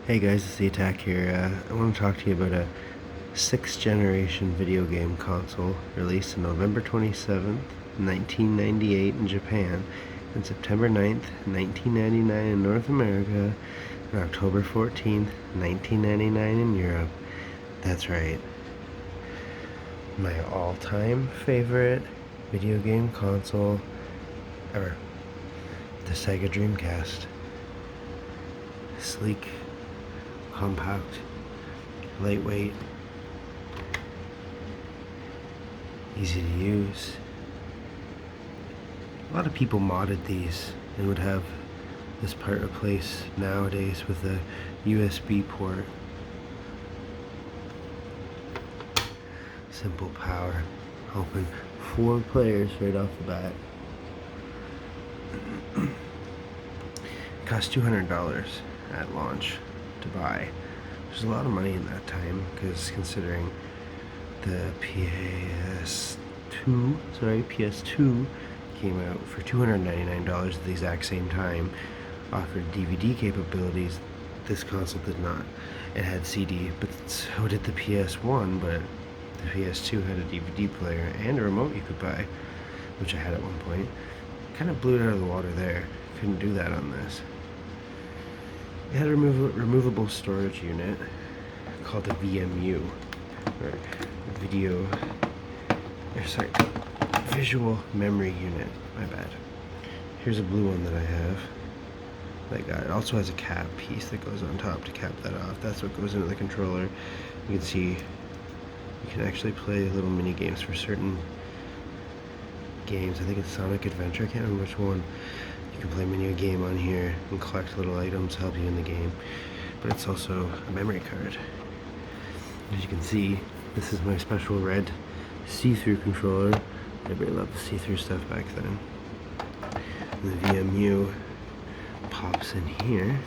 Hey guys, it's the Attack here. I want to talk to you about a 6th generation video game console released on November 27th, 1998 in Japan, and September 9th, 1999 in North America, and October 14th, 1999 in Europe. That's right. My all-time favorite video game console ever. The SEGA Dreamcast. Sleek, compact, lightweight, easy to use. A lot of people modded these and would have this part replaced nowadays with a USB port. Simple power, open 4 players right off the bat. It cost $200 at launch to buy. There's a lot of money in that time, because considering the PS2 came out for $299 at the exact same time, offered DVD capabilities. This console did not. It had CD, but so did the PS1, but the PS2 had a DVD player and a remote you could buy, which I had at one point. Kind of blew it out of the water there. Couldn't do that on this. It had a removable storage unit called a VMU, or visual memory unit. My bad. Here's a blue one that I have. It also has a cap piece that goes on top to cap that off. That's what goes into the controller. You can see you can actually play little mini games for certain games. I think it's Sonic Adventure. I can't remember which one. You can play mini game on here and collect little items, help you in the game. But it's also a memory card. As you can see, this is my special red see-through controller. Everybody loved the see-through stuff back then. And the VMU pops in here.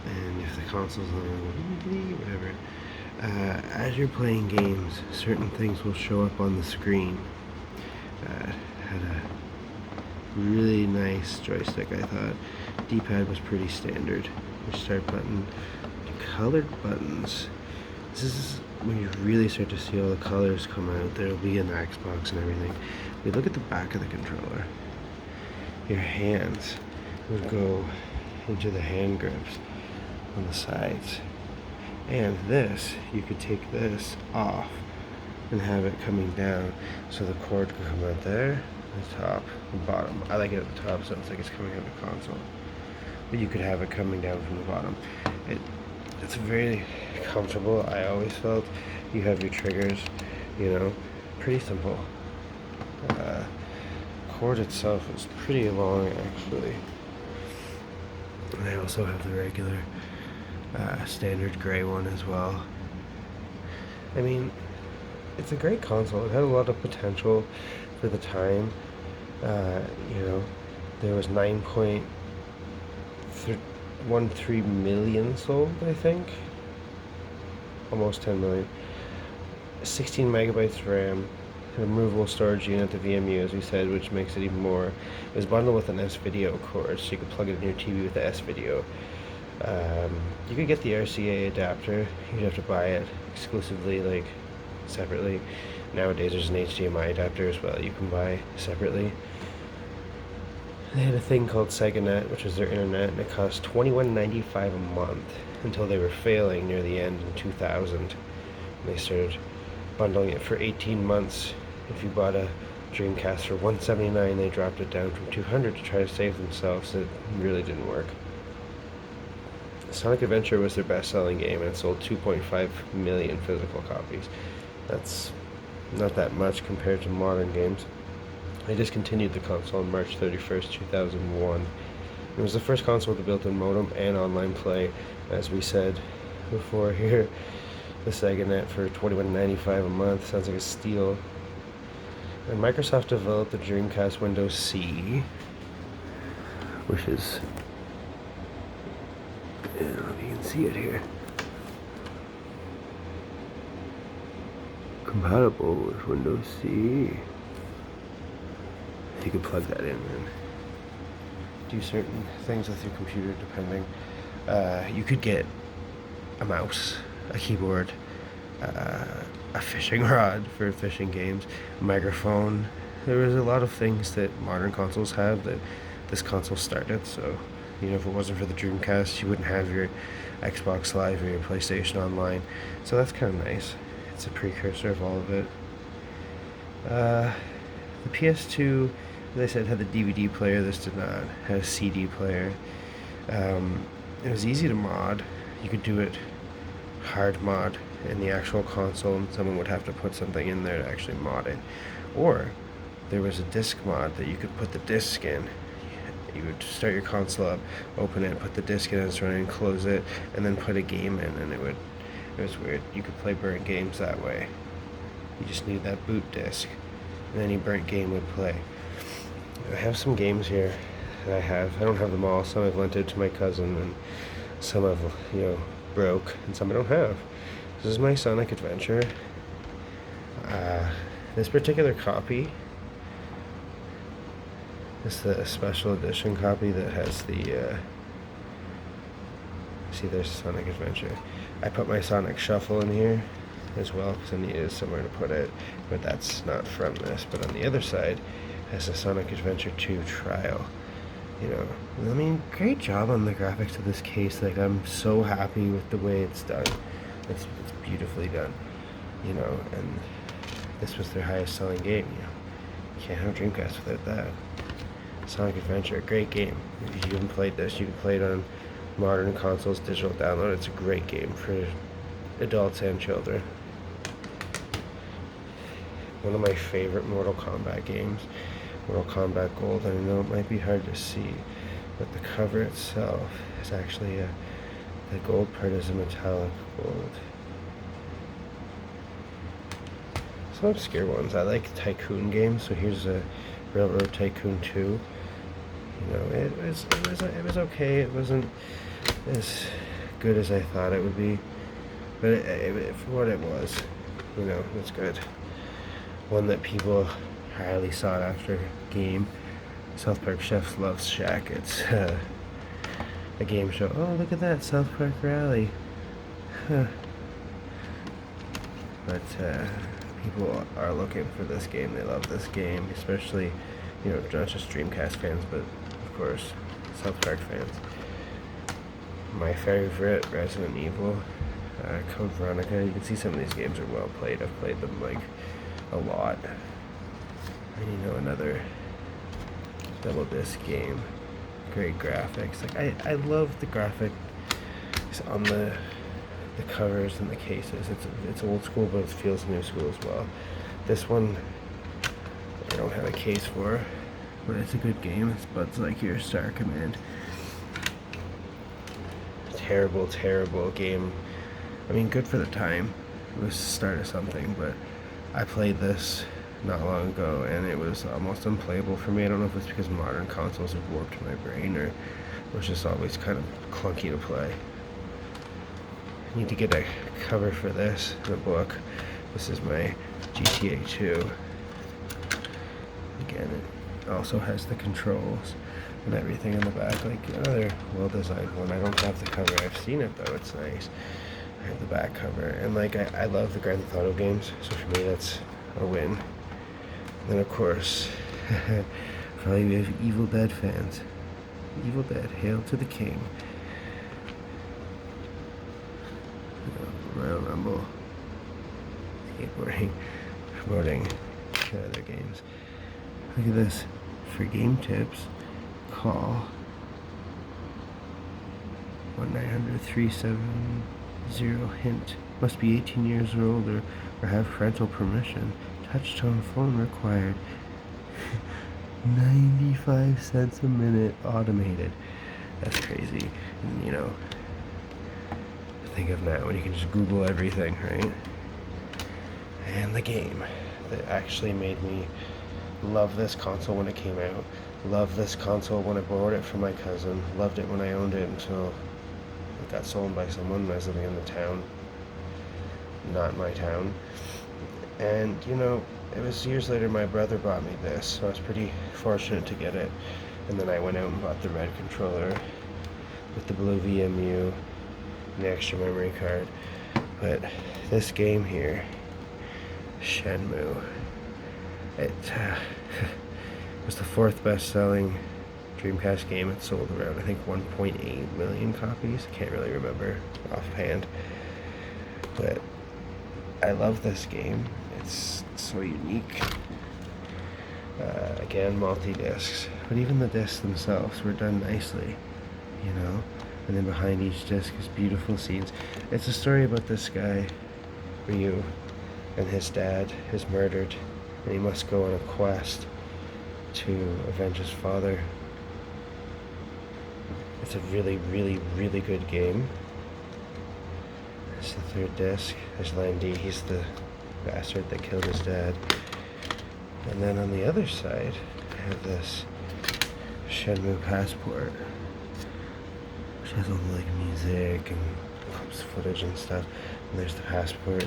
And if the console's on, whatever. As you're playing games, certain things will show up on the screen. Had a really nice joystick, I thought. D-pad was pretty standard. Your start button, colored buttons. This is when you really start to see all the colors come out. There'll be in the Xbox and everything. We look at the back of the controller. Your hands would go into the hand grips on the sides. And this, you could take this off and have it coming down, so the cord could come out there, the top, the bottom. I like it at the top, so it's like it's coming out of the console. But you could have it coming down from the bottom. It's very comfortable. I always felt you have your triggers, pretty simple. Cord itself is pretty long, actually. And I also have the regular standard gray one as well. I mean, it's a great console. It had a lot of potential for the time. There was 9.13 million sold, I think. Almost 10 million. 16 megabytes RAM. A removable storage unit, the VMU, as we said, which makes it even more. It was bundled with an S-Video cord, so you could plug it in your TV with the S-Video. You could get the RCA adapter. You'd have to buy it exclusively, separately. Nowadays there's an HDMI adapter as well you can buy separately. They had a thing called SEGA which was their internet, and it cost $21.95 a month until they were failing near the end in 2000. And they started bundling it for 18 months. If you bought a Dreamcast for $179, they dropped it down from $200 to try to save themselves. It really didn't work. Sonic Adventure was their best-selling game, and it sold 2.5 million physical copies. That's not that much compared to modern games. They discontinued the console on March 31st, 2001. It was the first console with a built-in modem and online play. As we said before here, the SEGA Net for $21.95 a month sounds like a steal. And Microsoft developed the Dreamcast Windows C, which is, I don't know if you can see it here, compatible with Windows C. You can plug that in, and do certain things with your computer depending. You could get a mouse, a keyboard, a fishing rod for fishing games, a microphone. There was a lot of things that modern consoles have that this console started, so if it wasn't for the Dreamcast, you wouldn't have your Xbox Live or your PlayStation Online, so that's kind of nice. It's a precursor of all of it. The PS2, as I said, had the DVD player. This did not. It had a CD player. It was easy to mod. You could do it hard mod in the actual console, and someone would have to put something in there to actually mod it. Or there was a disc mod that you could put the disc in. You would start your console up, open it, put the disc in as running, close it, and then put a game in, and it was weird. You could play burnt games that way. You just need that boot disc, and any burnt game would play. I have some games here that I don't have them all. Some I've lent it to my cousin, and some I've broke, and some I don't have. This is my Sonic Adventure. This particular copy is the special edition copy that has the see, there's Sonic Adventure. I put my Sonic Shuffle in here as well because I needed somewhere to put it, but that's not from this. But on the other side has the Sonic Adventure 2 trial. Great job on the graphics of this case. Like, I'm so happy with the way it's done. It's beautifully done, and this was their highest selling game. You can't have Dreamcast without that. Sonic Adventure, a great game. If you haven't played this, you can play it on modern consoles, digital download. It's a great game for adults and children. One of my favorite Mortal Kombat games, Mortal Kombat Gold. I know it might be hard to see, but the cover itself is actually the gold part is a metallic gold. Some obscure ones. I like Tycoon games, so here's a Railroad Tycoon 2. It was okay. It wasn't as good as I thought it would be, but for what it was, it's good. One that people highly sought after game. South Park Chef Loves Shack. It's a game show. Oh, look at that, South Park Rally. Huh. But people are looking for this game. They love this game, especially not just Dreamcast fans, but of course South Park fans. My favorite, Resident Evil, Code Veronica. You can see some of these games are well played. I've played them a lot. And another double disc game. Great graphics. I love the graphics on the covers and the cases. It's old school, but it feels new school as well. This one I don't have a case for, but it's a good game. It's Buzz Lightyear Star Command. Terrible game. Good for the time. It was the start of something, but I played this not long ago and it was almost unplayable for me. I don't know if it's because modern consoles have warped my brain or it was just always kind of clunky to play. I need to get a cover for this in a book. This is my GTA 2. Again, it also has the controls and everything in the back, another well-designed one. I don't have the cover. I've seen it though. It's nice. I have the back cover, and I love the Grand Theft Auto games, so for me that's a win. And then of course, probably we have Evil Dead fans. Evil Dead, Hail to the King. Royal Rumble, skateboarding, promoting other games. Look at this. For game tips, call 1-900-370-HINT. Must be 18 years or older or have parental permission. Touch-tone phone required. 95 cents a minute automated. That's crazy. And, think of now when you can just Google everything, right? And the game that actually made me love this console when it came out. Loved this console when I borrowed it from my cousin. Loved it when I owned it until it got sold by someone when I was living in the town. Not my town. And, it was years later my brother bought me this, so I was pretty fortunate to get it. And then I went out and bought the red controller with the blue VMU and the extra memory card. But this game here, Shenmue, it was the 4th best-selling Dreamcast game. It sold around, I think, 1.8 million copies. I can't really remember offhand. But I love this game. It's so unique. Again, multi-discs. But even the discs themselves were done nicely, you know? And then behind each disc is beautiful scenes. It's a story about this guy, Ryu, and his dad is murdered, and he must go on a quest to avenge his father. It's a really, really, really good game. It's the 3rd disc. There's Landy. He's the bastard that killed his dad. And then on the other side, I have this Shenmue Passport, which has all the like music and footage and stuff. And there's the Passport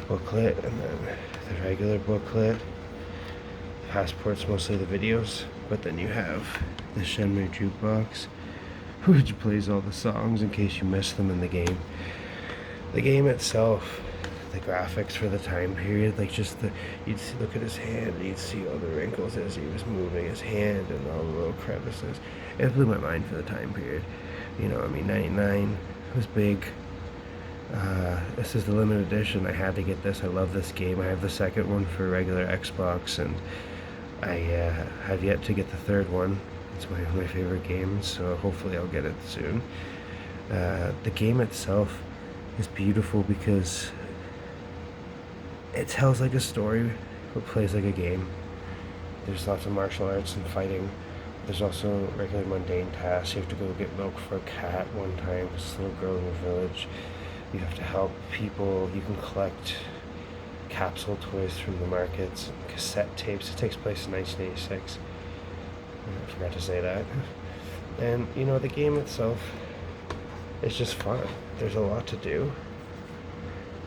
booklet, and then the regular booklet. The Passport's mostly the videos, but then you have the Shenmue jukebox, which plays all the songs in case you miss them in the game. The game itself, the graphics for the time period, like just you'd see, look at his hand, and you'd see all the wrinkles as he was moving his hand and all the little crevices. It blew my mind for the time period. You know, I mean, 99 was big. This is the limited edition. I had to get this. I love this game. I have the 2nd one for regular Xbox, and I have yet to get the 3rd one. It's one of my favorite games, so hopefully I'll get it soon. The game itself is beautiful because it tells like a story, but plays like a game. There's lots of martial arts and fighting. There's also regular mundane tasks. You have to go get milk for a cat one time, this little girl in the village. You have to help people. You can collect capsule toys from the markets, cassette tapes. It takes place in 1986. I forgot to say that. And, you know, the game itself is just fun. There's a lot to do.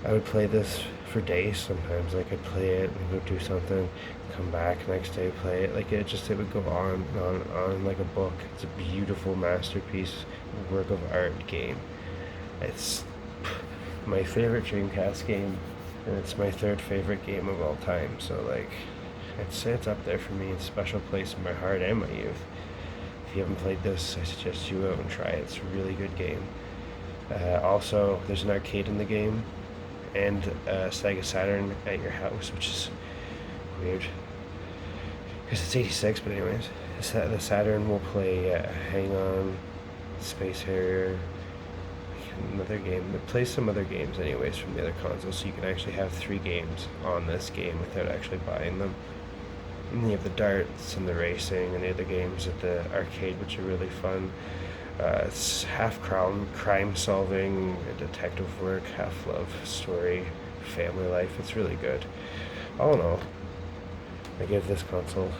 I would play this for days sometimes. Like, I'd play it and go do something, come back next day, play it. Like, it would go on and on and on like a book. It's a beautiful masterpiece, work of art game. It's my favorite Dreamcast game, and it's my 3rd favorite game of all time. So, like, I'd say it's up there for me. It's a special place in my heart and my youth. If you haven't played this, I suggest you go out and try it. It's a really good game. Also, there's an arcade in the game, and SEGA Saturn at your house, which is weird because it's 86. But anyways, the Saturn will play Hang On, Space Harrier, another game. It plays some other games anyways from the other consoles, so you can actually have 3 games on this game without actually buying them. And you have the darts and the racing and the other games at the arcade, which are really fun. It's half crime solving, detective work, half love story, family life. It's really good. All in all, I give this console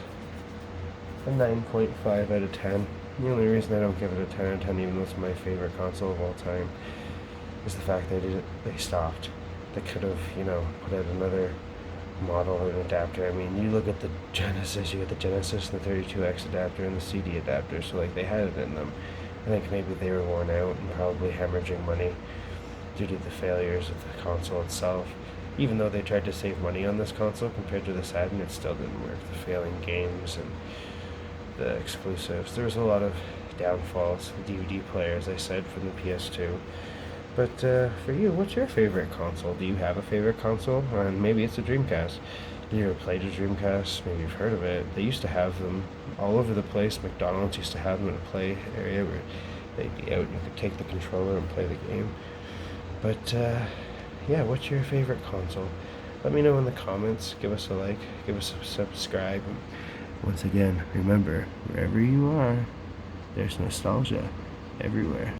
a 9.5 out of 10. The only reason I don't give it a 10 out of 10, even though it's my favorite console of all time, is the fact that they stopped. They could have, you know, put out another model or an adapter. I mean, you look at the Genesis, you get the Genesis and the 32X adapter and the CD adapter, so like they had it in them. I think maybe they were worn out and probably hemorrhaging money due to the failures of the console itself. Even though they tried to save money on this console compared to the Saturn, it still didn't work. The failing games and the exclusives. There was a lot of downfalls. The DVD player, as I said, from the PS2. But for you, what's your favorite console? Do you have a favorite console? And maybe it's a Dreamcast. You ever played a Dreamcast? Maybe you've heard of it. They used to have them all over the place. McDonald's used to have them in a play area where they'd be out and you could take the controller and play the game. But yeah, what's your favorite console? Let me know in the comments. Give us a like, give us a subscribe. And once again, remember, wherever you are, there's nostalgia everywhere.